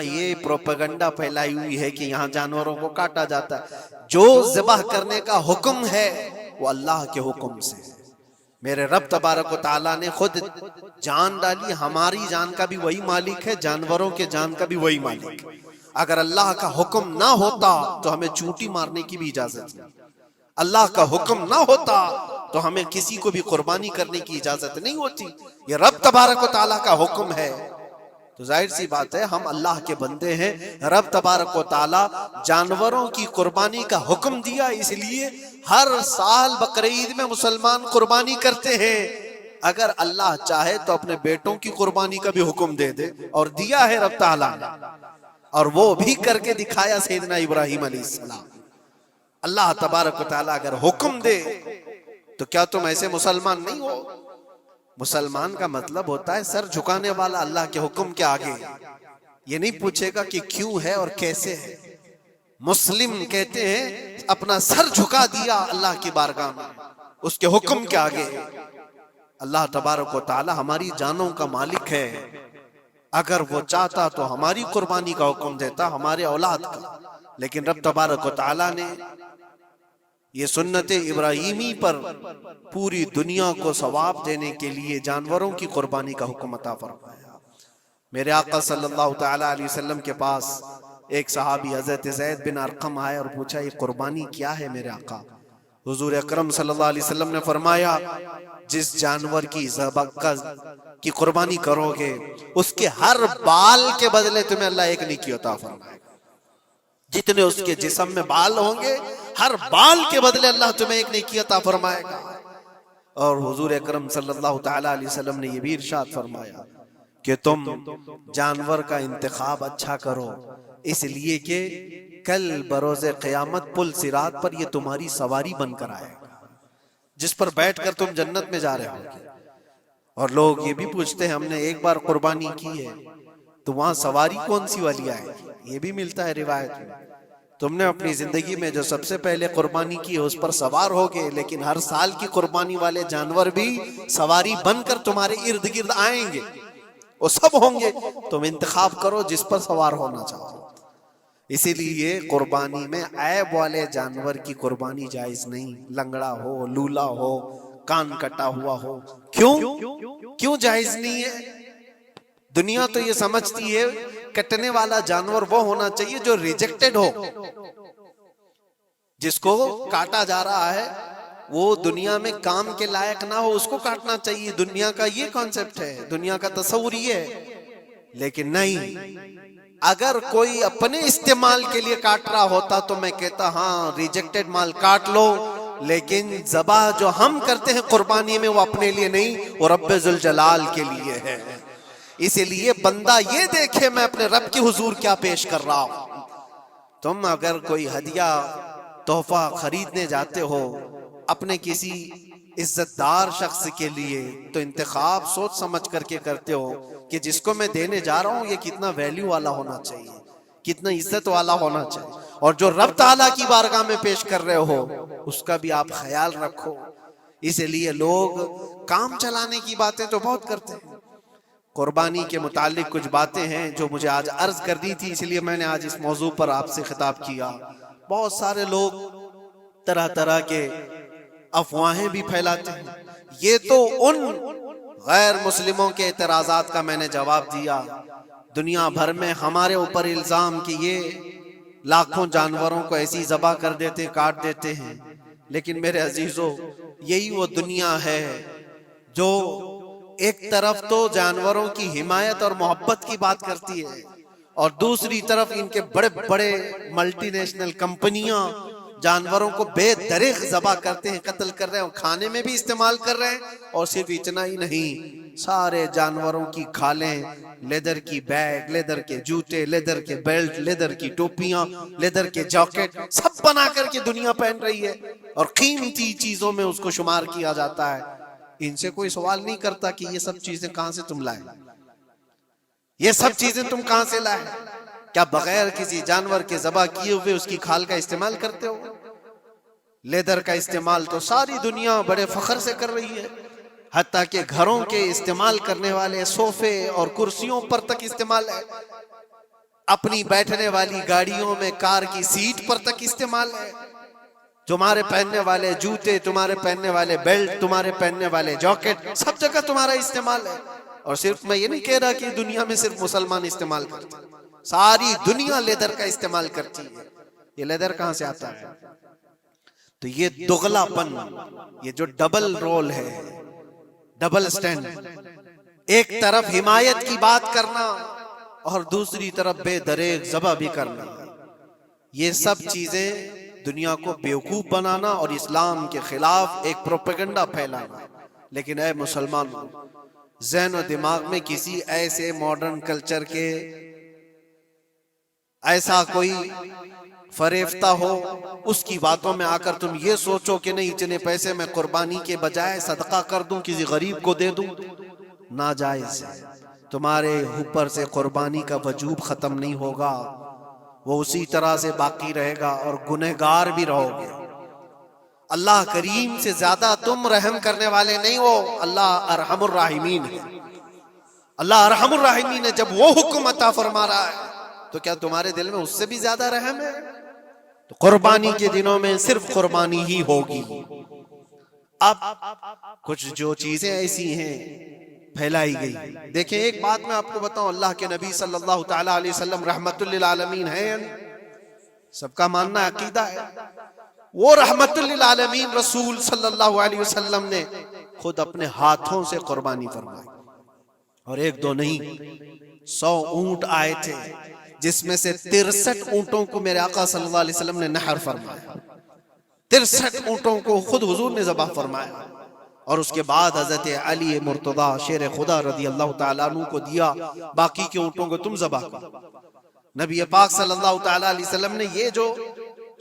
یہ پروپیگنڈا پھیلائی ہوئی ہے کہ یہاں جانوروں کو کاٹا جاتا ہے. جو ذبح کرنے کا حکم ہے وہ اللہ کے حکم سے ہے. میرے رب تبارک و تعالیٰ نے خود جان ڈالی. ہماری جان کا بھی وہی مالک ہے, جانوروں کے جان کا بھی وہی مالک ہے. اگر اللہ کا حکم نہ ہوتا تو ہمیں چونٹی مارنے کی بھی اجازت نہیں. اللہ کا حکم نہ ہوتا تو ہمیں کسی کو بھی قربانی کرنے کی اجازت نہیں ہوتی. یہ رب تبارک و تعالیٰ کا حکم ہے. تو ظاہر سی بات ہے ہم اللہ کے بندے ہیں. رب تبارک و تعالیٰ جانوروں کی قربانی کا حکم دیا, اس لیے ہر سال بقرعید میں مسلمان قربانی کرتے ہیں. اگر اللہ چاہے تو اپنے بیٹوں کی قربانی کا بھی حکم دے دے, اور دیا ہے رب تعالیٰ نے, اور وہ بھی کر کے دکھایا سیدنا ابراہیم علیہ السلام. اللہ تبارک و تعالیٰ اگر حکم دے تو کیا تم ایسے مسلمان نہیں ہو؟ مسلمان کا مطلب ہوتا ہے سر جھکانے والا اللہ کے حکم کے آگے. یہ نہیں پوچھے گا کہ کیوں ہے اور کیسے ہے. مسلم کہتے ہیں اپنا سر جھکا دیا اللہ کی بارگاہ میں, اس کے حکم کے آگے. اللہ تبارک و تعالی ہماری جانوں کا مالک ہے. اگر وہ چاہتا تو ہماری قربانی کا حکم دیتا, ہمارے اولاد کا. لیکن رب تبارک و تعالی نے یہ سنت ابراہیمی پر پوری دنیا کو ثواب دینے کے لیے جانوروں کی قربانی کا حکم عطا فرمایا. میرے آقا صلی اللہ تعالی علیہ وسلم کے پاس ایک صحابی حضرت زید بن ارقم آئے اور پوچھا یہ قربانی کیا ہے میرے آقا؟ حضور اکرم صلی اللہ علیہ وسلم نے فرمایا جس جانور کی قربانی کرو گے اس کے ہر بال کے بدلے تمہیں اللہ ایک نیکی عطا فرمائے گا. جتنے اس کے جسم میں بال ہوں گے ہر بال کے بدلے اللہ تمہیں ایک نیکی عطا فرمائے گا. اور حضور اکرم صلی اللہ تعالی علیہ وسلم نے یہ بھی ارشاد فرمایا کہ تم جانور کا انتخاب اچھا کرو, اس لیے کہ کل بروز قیامت پل صراط پر یہ تمہاری سواری بن کر آئے گا, جس پر بیٹھ کر تم جنت میں جا رہے ہوگے. اور لوگ یہ بھی پوچھتے ہیں ہم نے ایک بار قربانی کی ہے تو وہاں سواری کون سی والی آئے گی؟ یہ بھی ملتا ہے روایت میں. تم نے اپنی زندگی میں جو سب سے پہلے قربانی کی ہے اس پر سوار ہوگے, لیکن ہر سال کی قربانی والے جانور بھی سواری بن کر تمہارے ارد گرد آئیں گے, وہ سب ہوں گے. تم انتخاب کرو جس پر سوار ہونا چاہو. اسی لیے قربانی میں عیب والے جانور کی قربانی جائز نہیں. لنگڑا ہو, لولا ہو, کان کٹا ہوا ہو. کیوں جائز نہیں ہے؟ دنیا تو یہ سمجھتی ہے کٹنے والا جانور وہ ہونا چاہیے جو ریجیکٹڈ ہو, جس کو کاٹا جا رہا ہے وہ دنیا میں کام کے لائق نہ ہو, اس کو کاٹنا چاہیے. دنیا کا یہ کانسیپٹ ہے, دنیا کا تصور یہ ہے. لیکن نہیں, اگر کوئی اپنے استعمال کے لیے کاٹ رہا ہوتا تو میں کہتا ہاں ریجیکٹڈ مال کاٹ لو, لیکن ذبح جو ہم کرتے ہیں قربانی میں وہ اپنے لیے نہیں, وہ رب ذوالجلال کے لیے ہے. اسی لیے بندہ یہ دیکھے میں اپنے رب کی حضور کیا پیش کر رہا ہوں. تم اگر کوئی ہدیہ تحفہ خریدنے جاتے ہو اپنے کسی عزت دار شخص کے لیے تو انتخاب سوچ سمجھ کر کے کرتے ہو کہ جس کو میں دینے جا رہا ہوں یہ کتنا ویلیو والا ہونا چاہیے, کتنا عزت والا ہونا چاہیے. اور جو رب تعالیٰ کی بارگاہ میں پیش کر رہے ہو اس کا بھی آپ خیال رکھو. اسی لیے لوگ کام چلانے کی باتیں تو بہت کرتے ہیں. قربانی کے متعلق کچھ باتیں ہیں جو مجھے آج عرض کرنی تھی, اس لیے میں نے آج اس موضوع پر آپ سے خطاب کیا. بہت سارے لوگ طرح طرح کے افواہیں بھی پھیلاتے ہیں. یہ تو ان غیر مسلموں کے اعتراضات کا میں نے جواب دیا. دنیا بھر میں ہمارے اوپر الزام کہ یہ لاکھوں جانوروں کو ایسی ذبح کر دیتے, کاٹ دیتے ہیں. لیکن میرے عزیزو, یہی وہ دنیا ہے جو ایک طرف تو جانوروں کی حمایت اور محبت کی بات کرتی ہے, اور دوسری طرف ان کے بڑے بڑے ملٹی نیشنل کمپنیاں جانوروں کو بے دریغ ذبح کرتے ہیں, قتل کر رہے ہیں, اور کھانے میں بھی استعمال کر رہے ہیں. اور صرف اتنا ہی نہیں, سارے جانوروں کی کھالیں, لیدر کی بیگ, لیدر کے جوتے, لیدر کے بیلٹ, لیدر کی ٹوپیاں, لیدر کے جاکٹ سب بنا کر کے دنیا پہن رہی ہے, اور قیمتی چیزوں میں اس کو شمار کیا جاتا ہے. ان سے کوئی سوال نہیں کرتا کہ یہ سب چیزیں کہاں سے تم لائے, یہ سب چیزیں تم کہاں سے لائے. کیا بغیر کسی جانور کے ذبح کیے ہوئے اس کی کھال کا استعمال کرتے ہو؟ لیدر کا استعمال تو ساری دنیا بڑے فخر سے کر رہی ہے. حتیٰ کہ گھروں کے استعمال کرنے والے صوفے اور کرسیوں پر تک استعمال ہے. لیدر کا استعمال. اور لیدر کے جوتے, لیدر کے جاکٹ سب بنا کر کے دنیا پہن رہی ہے, اور قیمتی چیزوں میں اس کو شمار کیا جاتا ہے. ان سے کوئی سوال نہیں کرتا کہ یہ سب چیزیں تم کہاں سے لائے, یہ سب چیزیں تم کہاں سے لائے. کیا بغیر کسی جانور کے ذبح کیے ہوئے اس کی کھال کا استعمال کرتے ہو؟ لیدر کا استعمال تو ساری دنیا بڑے فخر سے کر رہی ہے. حتیٰ کہ گھروں کے استعمال کرنے والے صوفے اور کرسیوں پر تک استعمال ہے. اپنی بیٹھنے والی گاڑیوں میں کار کی سیٹ پر تک استعمال ہے، تمہارے پہننے والے جوتے، تمہارے پہننے والے بیلٹ، تمہارے پہننے والے جاکٹ، سب جگہ تمہارا استعمال ہے۔ اور صرف میں یہ نہیں کہہ رہا کہ دنیا میں صرف مسلمان استعمال کرتے ہیں، ساری دنیا لیدر کا استعمال کرتی ہے۔ یہ لیدر کہاں سے آتا ہے؟ تو یہ دغلا پن، یہ جو ڈبل رول ہے، ڈبل سٹینڈ، ایک طرف حمایت کی بات کرنا اور دوسری طرف بے دریغ ذبح بھی کرنا، یہ سب چیزیں دنیا کو بیوقوف بنانا اور اسلام کے خلاف ایک پروپیگنڈا پھیلانا۔ لیکن اے مسلمان، ذہن و دماغ میں کسی ایسے ماڈرن کلچر کے ایسا کوئی فریفتہ ہو، اس کی باتوں میں آ کر تم یہ سوچو کہ نہیں اتنے پیسے میں قربانی کے بجائے صدقہ کر دوں، کسی غریب کو دے دوں، ناجائز ہے۔ تمہارے اوپر سے قربانی کا وجوب ختم نہیں ہوگا، وہ اسی طرح سے باقی رہے گا اور گنہگار بھی رہو گے۔ اللہ کریم سے زیادہ تم رحم کرنے والے نہیں ہو، اللہ ارحم الراحمین ہے۔ اللہ ارحم الراحمین ہے، جب وہ حکم عطا فرما رہا ہے تو کیا تمہارے دل میں اس سے بھی زیادہ رحم ہے؟ تو قربانی کے دنوں میں صرف قربانی ہی ہوگی۔ اب کچھ جو چیزیں ایسی ہیں پھیلائی گئی، دیکھیں ایک بات میں آپ کو بتاؤں، اللہ کے نبی صلی اللہ تعالیٰ علیہ وسلم رحمت للعالمین ہیں، سب کا ماننا عقیدہ ہے۔ وہ رحمت للعالمین رسول صلی اللہ علیہ وسلم نے خود اپنے ہاتھوں سے قربانی فرمائی، اور ایک دو نہیں، 100 اونٹ آئے تھے، جس میں سے 63 اونٹوں کو میرے آقا صلی اللہ علیہ وسلم نے نحر فرمایا۔ 63 اونٹوں کو خود حضور نے ذبح فرمایا، اور اس کے بعد حضرت علی مرتضیٰ شیر خدا رضی اللہ تعالیٰ عنہ کو دیا، باقی کے اونٹوں کو تم ذبح کرو۔ نبی پاک صلی اللہ تعالیٰ علیہ وسلم نے یہ جو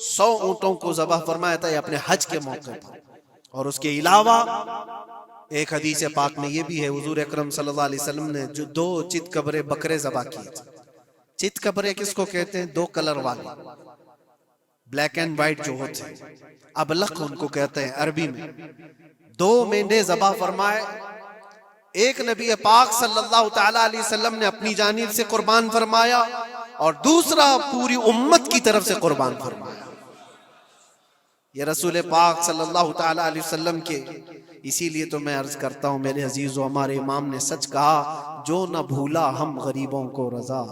100 اونٹوں کو ذبح فرمایا تھا، یہ اپنے حج کے موقع پر، اور اس کے علاوہ ایک حدیث پاک میں یہ بھی ہے، حضور اکرم صلی اللہ علیہ وسلم نے جو 2 چت کبرے بکرے ذبح کیے تھے۔ چت کبرے کس کو کہتے ہیں؟ 2 کلر والے، بلیک اینڈ وائٹ جو ہوتے ہیں، ابلق ان کو کہتے ہیں عربی میں۔ 2 مینڈے ذبح فرمائے، ایک نبی پاک صلی اللہ تعالیٰ علیہ وسلم نے اپنی جانب سے قربان فرمایا، اور دوسرا پوری امت کی طرف سے قربان فرمایا۔ یہ رسول پاک صلی اللہ تعالیٰ علیہ وسلم کے، اسی لیے تو میں عرض کرتا ہوں میرے عزیزو، ہمارے امام نے سچ کہا، جو نہ بھولا ہم غریبوں کو رضا،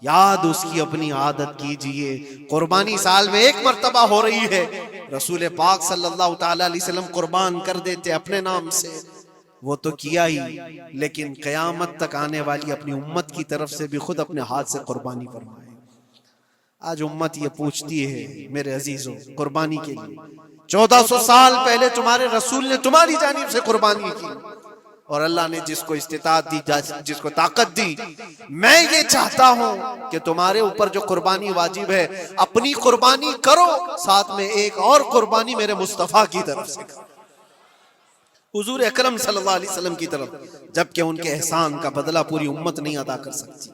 یاد اس کی اپنی عادت کیجئے۔ قربانی سال میں 1 مرتبہ ہو رہی ہے، رسول پاک صلی اللہ تعالیٰ علیہ وسلم قربان کر دیتے اپنے نام سے، وہ تو کیا ہی، لیکن قیامت تک آنے والی اپنی امت کی طرف سے بھی خود اپنے ہاتھ سے قربانی فرمائے۔ آج امت یہ پوچھتی ہے میرے عزیزو، قربانی کے لیے 1400 سال پہلے تمہارے رسول نے تمہاری جانب سے قربانی کی، اور اللہ نے جس کو استطاعت دی، جس کو طاقت دی، میں یہ چاہتا ہوں کہ تمہارے اوپر جو قربانی واجب ہے، اپنی قربانی کرو، ساتھ میں ایک اور قربانی میرے مصطفیٰ کی طرف سے کرو، حضور اکرم صلی اللہ علیہ وسلم کی طرف، جبکہ ان کے احسان کا بدلہ پوری امت نہیں ادا کر سکتی،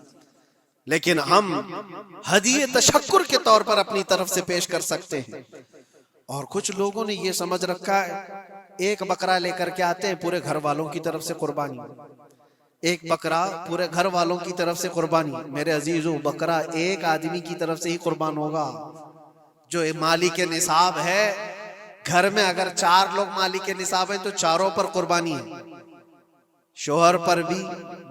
لیکن ہم ہدیہ تشکر کے طور پر اپنی طرف سے پیش کر سکتے ہیں۔ اور کچھ لوگوں نے یہ سمجھ رکھا ہے، ایک بکرا لے کر کے آتے ہیں، پورے گھر والوں کی طرف سے قربانی، ایک بکرا پورے گھر والوں کی طرف سے قربانی۔ میرے عزیزو، بکرا ایک آدمی کی طرف سے ہی قربان ہوگا جو مالک نصاب ہے۔ گھر میں اگر 4 لوگ مالک نصاب ہیں تو چاروں پر قربانی ہے، شوہر پر بھی،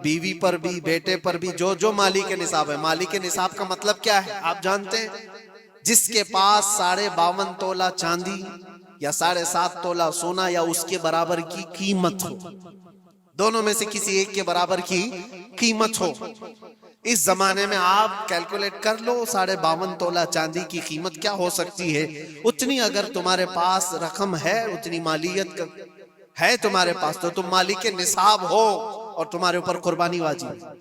بیوی پر بھی، بیٹے پر بھی، جو مالک نصاب ہے۔ مالک نصاب کا مطلب کیا ہے آپ جانتے ہیں؟ جس کے پاس 52.5 تولہ چاندی یا 7.5 تولہ سونا یا اس کے برابر کی قیمت ہو، دونوں میں سے کسی ایک کے برابر کی قیمت ہو۔ اس زمانے میں آپ کیلکولیٹ کر لو 52.5 تولہ چاندی کی قیمت کیا ہو سکتی ہے۔ اتنی اگر تمہارے پاس رقم ہے، اتنی مالیت ہے تمہارے پاس، تو تم مالک نصاب ہو اور تمہارے اوپر قربانی واجب ہے۔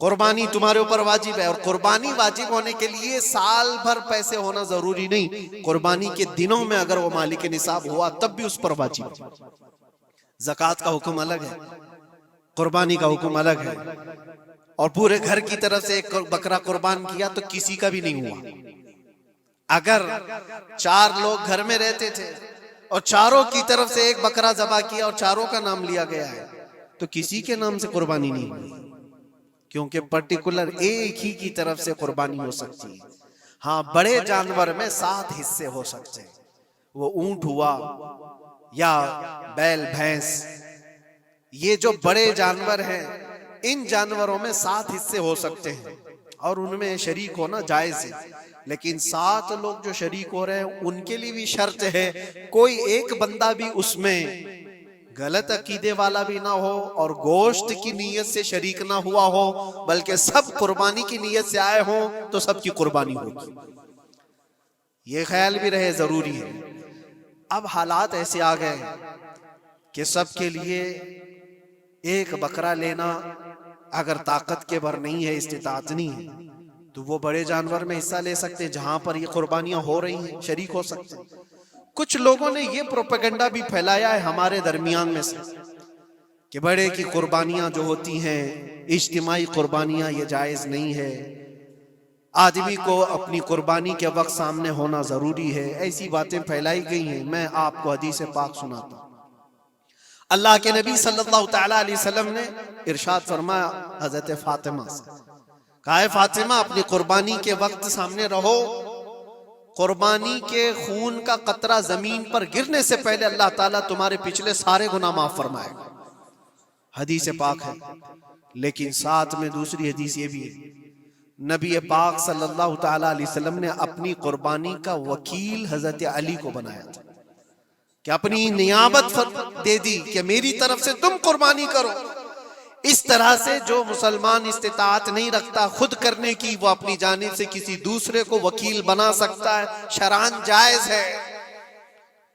قربانی تمہارے اوپر واجب ہے، اور قربانی واجب ہونے کے لیے سال بھر پیسے ہونا ضروری نہیں، قربانی کے دنوں میں اگر وہ مالک نصاب ہوا تب بھی اس پر واجب ہے۔ زکوٰۃ کا حکم الگ ہے، قربانی کا حکم الگ ہے، اور پورے گھر کی طرف سے ایک بکرا قربان کیا تو کسی کا بھی نہیں ہوا۔ اگر 4 لوگ گھر میں رہتے تھے اور چاروں کی طرف سے ایک بکرا ذبح کیا اور چاروں کا نام لیا گیا ہے تو کسی کے نام سے قربانی نہیں ہوئی، کیونکہ پرٹیکولر ایک ہی کی طرف سے قربانی ہو سکتی ہے. ہاں بڑے جانور میں 7 حصے ہو سکتے ہیں. وہ اونٹ ہوا یا بیل بھینس، یہ جو بڑے جانور ہیں ان جانوروں میں 7 حصے ہو سکتے ہیں اور ان میں شریک ہونا جائز ہے. لیکن 7 لوگ جو شریک ہو رہے ہیں ان کے لیے بھی شرط ہے کوئی ایک بندہ بھی اس میں غلط عقیدے والا بھی نہ ہو اور گوشت کی نیت سے شریک نہ ہوا ہو، بلکہ سب قربانی کی نیت سے آئے ہوں تو سب کی قربانی ہوگی. یہ خیال بھی رہے ضروری ہے. اب حالات ایسے آ گئے کہ سب کے لیے ایک بکرا لینا اگر طاقت کے بھر نہیں ہے، استطاعت نہیں ہے، تو وہ بڑے جانور میں حصہ لے سکتے جہاں پر یہ قربانیاں ہو رہی ہیں، شریک ہو سکتے. کچھ لوگوں نے یہ پروپیگنڈا بھی پھیلایا ہے ہمارے درمیان میں سے کہ بڑے کی قربانیاں جو ہوتی ہیں اجتماعی قربانیاں، یہ جائز نہیں ہے، آدمی کو اپنی قربانی کے وقت سامنے ہونا ضروری ہے. ایسی باتیں پھیلائی گئی ہیں. میں آپ کو حدیث پاک سناتا ہوں. اللہ کے نبی صلی اللہ تعالی علیہ وسلم نے ارشاد فرمایا حضرت فاطمہ سے، کہا ہے فاطمہ اپنی قربانی کے وقت سامنے رہو، قربانی کے خون کا قطرہ زمین پر گرنے سے پہلے اللہ تعالیٰ تمہارے پچھلے سارے گناہ معاف فرمائے گا. حدیث پاک ہے. لیکن ساتھ میں دوسری حدیث یہ بھی ہے، نبی پاک صلی اللہ تعالی علیہ وسلم نے اپنی قربانی کا وکیل حضرت علی کو بنایا تھا کہ اپنی نیابت دے دی کہ میری طرف سے تم قربانی کرو. اس طرح سے جو مسلمان استطاعت نہیں رکھتا خود کرنے کی، وہ اپنی جانب سے کسی دوسرے کو وکیل بنا سکتا ہے. شرعاً جائز ہے،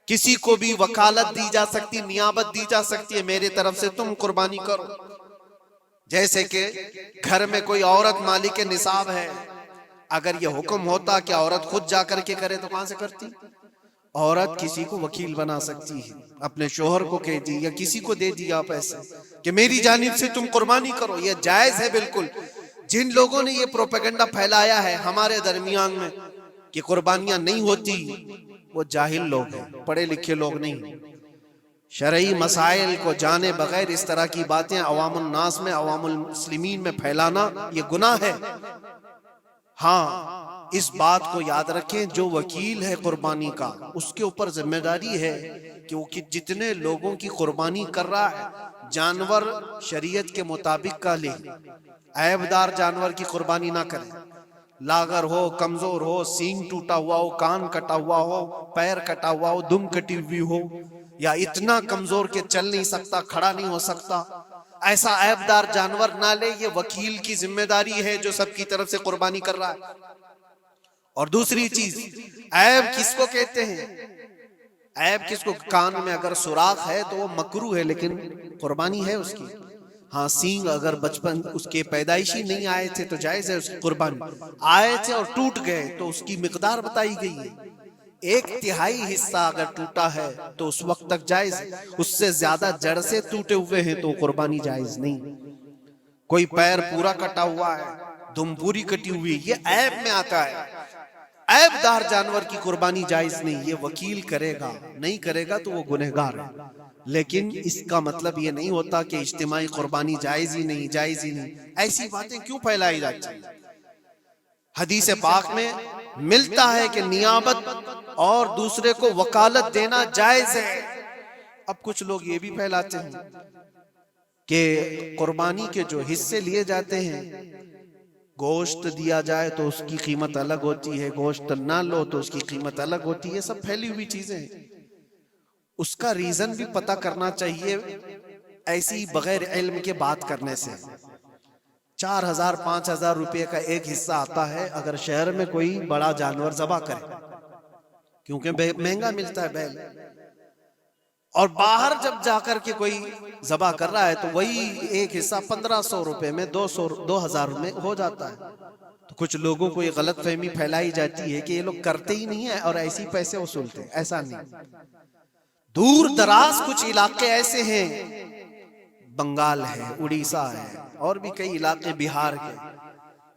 کسی کو بھی وکالت دی جا سکتی، نیابت دی جا سکتی ہے میرے طرف سے تم قربانی کرو. جیسے کہ گھر میں کوئی عورت مالک نصاب ہے، اگر یہ حکم ہوتا کہ عورت خود جا کر کے کرے تو کہاں سے کرتی؟ عورت کسی کو وکیل بنا سکتی ہے، اپنے شوہر کو کہہ دی یا کسی کو دے دیا پیسے کہ میری جانب سے تم قربانی کرو. یہ جائز ہے بالکل. جن لوگوں نے یہ پروپیگنڈا پھیلایا ہے ہمارے درمیان میں کہ قربانیاں نہیں ہوتی، وہ جاہل لوگ ہیں، پڑھے لکھے لوگ نہیں. شرعی مسائل کو جانے بغیر اس طرح کی باتیں عوام الناس میں، عوام المسلمین میں پھیلانا یہ گناہ ہے. ہاں اس بات کو یاد رکھیں، جو وکیل ہے قربانی کا اس کے اوپر ذمہ داری ہے کہ وہ جتنے لوگوں کی قربانی کر رہا ہے جانور شریعت کے مطابق کا لے، عیب دار جانور کی قربانی نہ کرے. لاغر ہو، کمزور ہو، سینگ ٹوٹا ہوا ہو، کان کٹا ہوا ہو، پیر کٹا ہوا ہو، دم کٹی ہوئی ہو، یا اتنا کمزور کہ چل نہیں سکتا، کھڑا نہیں ہو سکتا، ایسا عیب دار جانور نہ لے. یہ وکیل کی ذمہ داری ہے جو سب کی طرف سے قربانی کر رہا ہے. اور دوسری چیز، عیب کس کو کہتے ہیں؟ عیب کس کو؟ کان میں اگر سوراخ ہے تو وہ مکروہ ہے لیکن قربانی ہے اس کی. ہاں سینگ اگر بچپن اس کے پیدائشی نہیں آئے تھے تو جائز ہے اس کی قربانی، آئے تھے اور ٹوٹ گئے تو اس کی مقدار بتائی گئی ہے. 1/3 حصہ اگر ٹوٹا ہے تو اس وقت تک جائز ہے، اس سے زیادہ جڑ سے ٹوٹے ہوئے ہیں تو قربانی جائز نہیں. کوئی پیر پورا کٹا ہوا ہے، دم پوری کٹی ہوئی، یہ عیب میں آتا ہے. عیب دار جانور کی قربانی جائز نہیں. یہ وکیل کرے گا، نہیں کرے گا تو وہ گنہگار ہے. لیکن اس کا مطلب یہ نہیں ہوتا کہ اجتماعی قربانی جائز ہی نہیں، جائز ہی نہیں. ایسی باتیں کیوں پھیلائی جاتی ہیں؟ حدیث پاک میں ملتا ہے کہ نیابت اور دوسرے کو وکالت دینا جائز ہے. اب کچھ لوگ یہ بھی پھیلاتے ہیں کہ قربانی کے جو حصے لیے جاتے ہیں، گوشت دیا جائے تو اس کی قیمت الگ ہوتی ہے، گوشت نہ لو تو اس کی قیمت الگ ہوتی ہے. یہ سب پھیلی ہوئی چیزیں ہیں. اس کا ریزن بھی پتہ کرنا چاہیے. ایسی بغیر علم کے بات کرنے سے 4,000-5,000 روپے کا ایک حصہ آتا ہے اگر شہر میں کوئی بڑا جانور ذبح کرے، کیونکہ مہنگا ملتا ہے بیل. اور باہر جب جا کر کے کوئی ذبح کر رہا ہے تو وہی ایک حصہ 1,500 روپے میں 2,000 میں ہو جاتا ہے. تو کچھ لوگوں کو یہ غلط فہمی پھیلائی جاتی ہے کہ یہ لوگ کرتے ہی نہیں ہیں اور ایسے ہی پیسے وصولتے ہیں. ایسا نہیں. دور دراز کچھ علاقے ایسے ہیں، بنگال ہے، اڑیسہ ہے، اور بھی کئی علاقے بہار کے،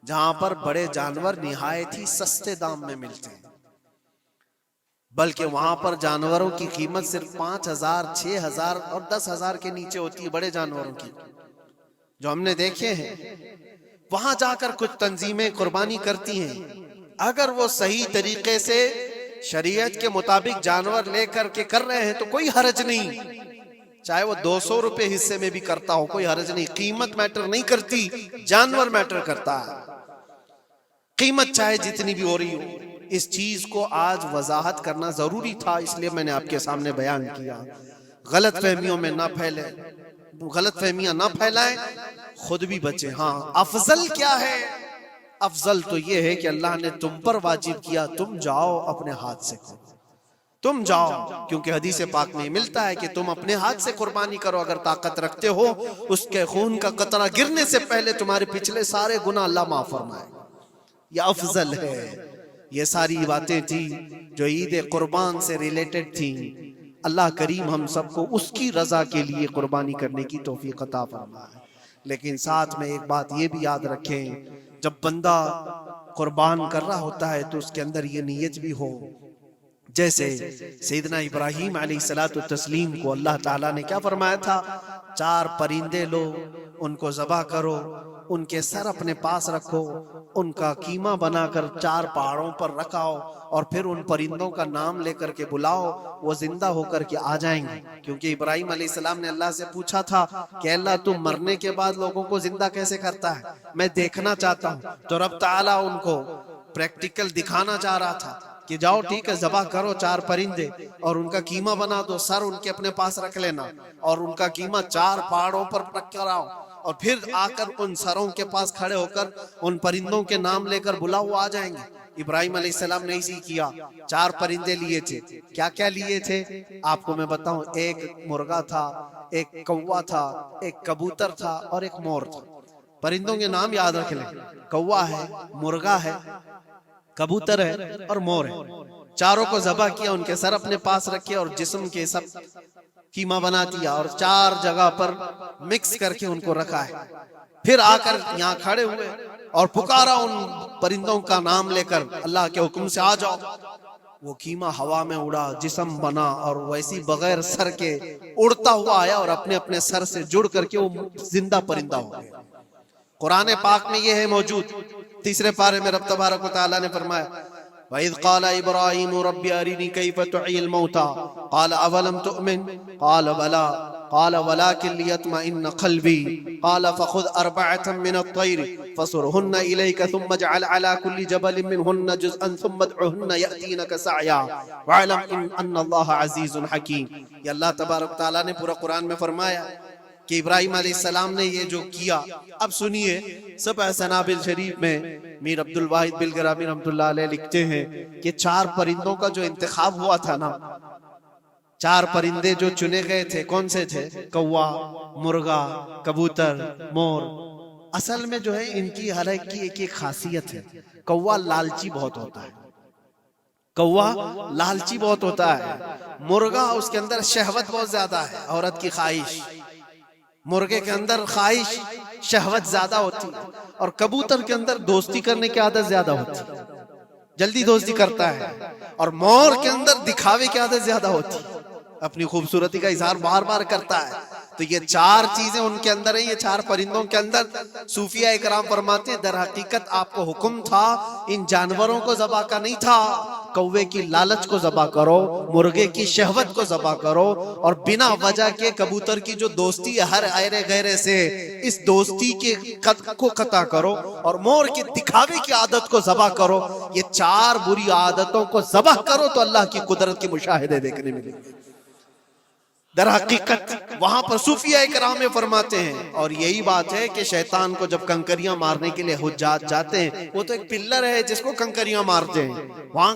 جہاں پر بڑے جانور نہایت ہی سستے دام میں ملتے ہیں. بلکہ وہاں پر جانوروں کی قیمت صرف 5,000 6,000 اور 10,000 کے نیچے ہوتی ہے. بڑے جانوروں کی جو ہم نے دیکھے ہیں وہاں جا کر کچھ تنظیمیں قربانی کرتی ہیں، اگر وہ صحیح طریقے سے شریعت کے مطابق جانور لے کر کے کر رہے ہیں تو کوئی حرج نہیں، چاہے وہ 200 روپے حصے میں بھی کرتا ہو کوئی حرج نہیں، قیمت میٹر نہیں کرتی، جانور میٹر کرتا ہے، قیمت چاہے جتنی بھی ہو رہی ہو۔ اس چیز کو آج وضاحت کرنا ضروری تھا، اس لیے میں نے آپ کے سامنے بیان کیا، غلط فہمیوں میں نہ پھیلے، غلط فہمیاں نہ پھیلائیں، خود بھی بچیں۔ ہاں افضل کیا ہے؟ افضل تو یہ ہے کہ اللہ نے تم پر واجب کیا، تم جاؤ اپنے ہاتھ سے کرو، تم جاؤ، کیونکہ حدیث پاک میں ملتا ہے کہ تم اپنے ہاتھ سے قربانی کرو اگر طاقت رکھتے ہو، اس کے خون کا قطرہ گرنے سے پہلے تمہارے پچھلے سارے گناہ اللہ معاف فرمائے گا، یہ افضل ہے۔ یہ ساری باتیں تھیں جو عید قربان سے ریلیٹڈ تھیں۔ اللہ کریم ہم سب کو اس کی رضا کے لیے قربانی کرنے کی توفیق عطا فرمائے۔ لیکن ساتھ میں ایک بات یہ بھی یاد رکھیں، جب بندہ قربان کر رہا ہوتا ہے تو اس کے اندر یہ نیت بھی ہو، جیسے سیدنا ابراہیم علیہ الصلوۃ والتسلیم کو اللہ تعالیٰ نے کیا فرمایا تھا، 4 پرندے لو، ان کو ذبح کرو، ان کے سر اپنے پاس رکھو، ان کا قیمہ بنا کر 4 پہاڑوں پر رکھاؤ، اور پھر ان پرندوں کا نام لے کر کے بلاؤ، وہ زندہ ہو کر کے آ جائیں گے۔ کیونکہ ابراہیم علیہ السلام نے اللہ سے پوچھا تھا کہ اللہ تم مرنے کے بعد لوگوں کو زندہ کیسے کرتا ہے، میں دیکھنا چاہتا ہوں۔ تو رب تعالیٰ ان کو پریکٹیکل دکھانا چاہ رہا تھا کہ جاؤ ٹھیک ہے، ذبح کرو 4 پرندے اور ان کا قیمہ بنا دو، سر ان کے اپنے پاس رکھ لینا، اور ان کا قیمہ 4 پہاڑوں پر رکھ کر آؤ، اور پھر آ کر ان سروں کے پاس کھڑے ہو کر ان پرندوں کے نام لے کر بلاؤ، وہ آ جائیں گے۔ ابراہیم علیہ السلام نے اسی کیا، 4 پرندے لیے تھے۔ کیا کیا لیے تھے آپ کو میں بتاؤں، ایک مرغا تھا، ایک کوا تھا، ایک کبوتر تھا، اور ایک مور تھا۔ پرندوں کے نام یاد رکھ لیں، کوا ہے، مرغا ہے، کبوتر ہے اور مور ہے۔ چاروں کو ذبح کیا، ان کے سر اپنے پاس رکھے اور جسم کے سب قیمہ بنا دیا، اور 4 جگہ پر مکس کر کے ان کو رکھا ہے۔ پھر آ کر یہاں کھڑے ہوئے اور پکارا ان پرندوں کا نام لے کر، اللہ کے حکم سے آ جاؤ۔ وہ قیمہ ہوا میں اڑا، جسم بنا، اور ویسی بغیر سر کے اڑتا ہوا آیا اور اپنے اپنے سر سے جڑ کر کے وہ زندہ پرندہ ہو گیا۔ قرآن پاک میں یہ ہے موجود، 3 پارے میں رب تبارک و تعالیٰ نے فرمایا، وَإِذْ قَالَ إِبْرَاهِيمُ رَبِّ أَرِنِي كَيْفَ تُحْيِي الْمَوْتَى قَالَ أَوَلَمْ تُؤْمِنْ قَالَ بَلَىٰ قَالَ وَلَٰكِنْ لِيَطْمَئِنَّ قَلْبِي قَالَ فَخُذْ 4 مِنَ الطَّيْرِ فَصُرْهُنَّ إِلَيْكَ ثُمَّ اجْعَلْ عَلَىٰ كُلِّ جَبَلٍ مِّنْهُنَّ جُزْءًا ثُمَّ ادْعُهُنَّ يَأْتِينَكَ سَعْيًا وَاعْلَمْ أَنَّ اللَّهَ عَزِيزٌ حَكِيمٌ۔ یہ اللہ تبارک تعالیٰ نے پورا قرآن میں فرمایا کہ ابراہیم علیہ السلام نے یہ جو کیا۔ اب سنیے، سبع سنابل شریف میں میر عبد الواحد بلگرامی رحمۃ اللہ علیہ لکھتے ہیں کہ 4 پرندوں کا جو انتخاب ہوا تھا نا، 4 پرندے جو چنے گئے تھے، کون سے تھے؟ کوا، مرغا، کبوتر، مور۔ اصل میں جو ہے ان کی ہر ایک کی ایک ایک خاصیت ہے۔ کوا لالچی بہت ہوتا ہے، کوا لالچی بہت ہوتا ہے۔ مرغا اس کے اندر شہوت بہت زیادہ ہے، عورت کی خواہش، مرغے کے اندر خواہش شہوت زیادہ ہوتی ہے، اور کبوتر کے اندر دوستی کرنے کی عادت زیادہ ہوتی ہے، جلدی دوستی کرتا ہے، اور مور کے اندر دکھاوے کی عادت زیادہ ہوتی ہے، اپنی خوبصورتی کا اظہار بار بار کرتا ہے۔ تو یہ 4 چیزیں ان کے اندر ہیں، یہ 4 پرندوں کے اندر۔ صوفیہ اکرام فرماتے ہیں در حقیقت آپ کو حکم تھا ان جانوروں کو ذبح کا نہیں تھا، کوے کی لالچ کو ذبح کرو، مرغے کی شہوت کو ذبح کرو، اور بنا وجہ کے کبوتر کی جو دوستی ہے ہر ایرے غیرے سے، اس دوستی کے کو قطع کرو، اور مور کے دکھاوے کی عادت کو ذبح کرو۔ یہ 4 بری عادتوں کو ذبح کرو تو اللہ کی قدرت کے مشاہدے دیکھنے ملیں گے۔ در حقیقت وہاں پر صوفیہ اکرام میں فرماتے ہیں، اور یہی بات ہے کہ شیطان کو جب کنکریاں مارنے کے لیے حجاج جاتے ہیں، وہ تو ایک پلر ہے جس کو کنکریاں مارتے ہیں، وہاں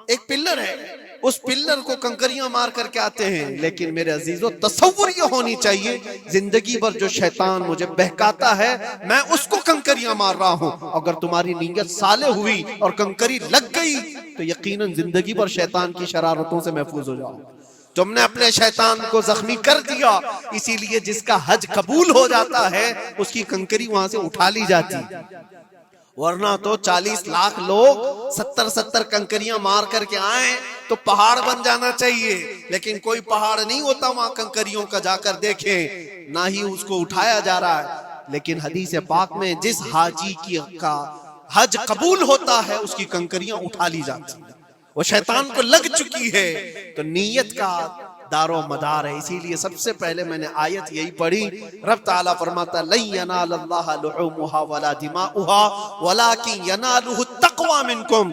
ایک پلر ہے، اس پلر کو کنکریاں مار کر کے آتے ہیں۔ لیکن میرے عزیزو، تصور یہ ہونی چاہیے زندگی بھر جو شیطان مجھے بہکاتا ہے میں اس کو کنکریاں مار رہا ہوں۔ اگر تمہاری نیت صالح ہوئی اور کنکری لگ گئی تو یقیناً زندگی بھر شیطان کی شرارتوں سے محفوظ ہو جاؤ۔ تم نے اپنے شیطان کو زخمی کر دیا، اسی لیے جس کا حج قبول ہو جاتا ہے اس کی کنکری وہاں سے اٹھا لی جاتی، ورنہ تو 40 لاکھ لوگ 70 کنکریاں مار کر کے آئیں تو پہاڑ بن جانا چاہیے، لیکن کوئی پہاڑ نہیں ہوتا وہاں کنکریوں کا، جا کر دیکھیں، نہ ہی اس کو اٹھایا جا رہا ہے۔ لیکن حدیث پاک میں جس حاجی کا حج قبول ہوتا ہے اس کی کنکریاں اٹھا لی جاتی ہیں، وہ شیطان کو لگ چکی ہے، تو نیت کا دار و مدار ہے۔ اسی لیے سب سے پہلے میں نے آیت یہی پڑھی، رب تعالیٰ فرماتا ہے لَن يَنَالَ اللَّهَ لُحُومُهَا وَلَا دِمَاؤُهَا وَلَكِنْ يَنَالُهُ التَّقْوَى مِنْكُمْ،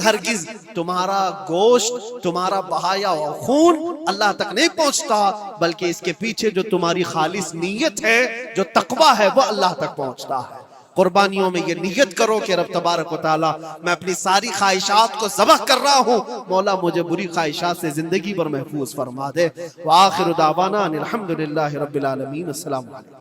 ہرگز تمہارا گوشت، تمہارا بہایا و خون اللہ تک نہیں پہنچتا، بلکہ اس کے پیچھے جو تمہاری خالص نیت ہے، جو تقوی ہے، وہ اللہ تک پہنچتا ہے۔ قربانیوں میں یہ نیت کرو کہ رب تبارک و تعالیٰ میں اپنی ساری خواہشات کو ذبح کر رہا ہوں، مولا مجھے بری خواہشات سے زندگی بھر محفوظ فرما دے۔ وآخر دعوانا ان الحمدللہ رب العالمین۔ السلام علیکم۔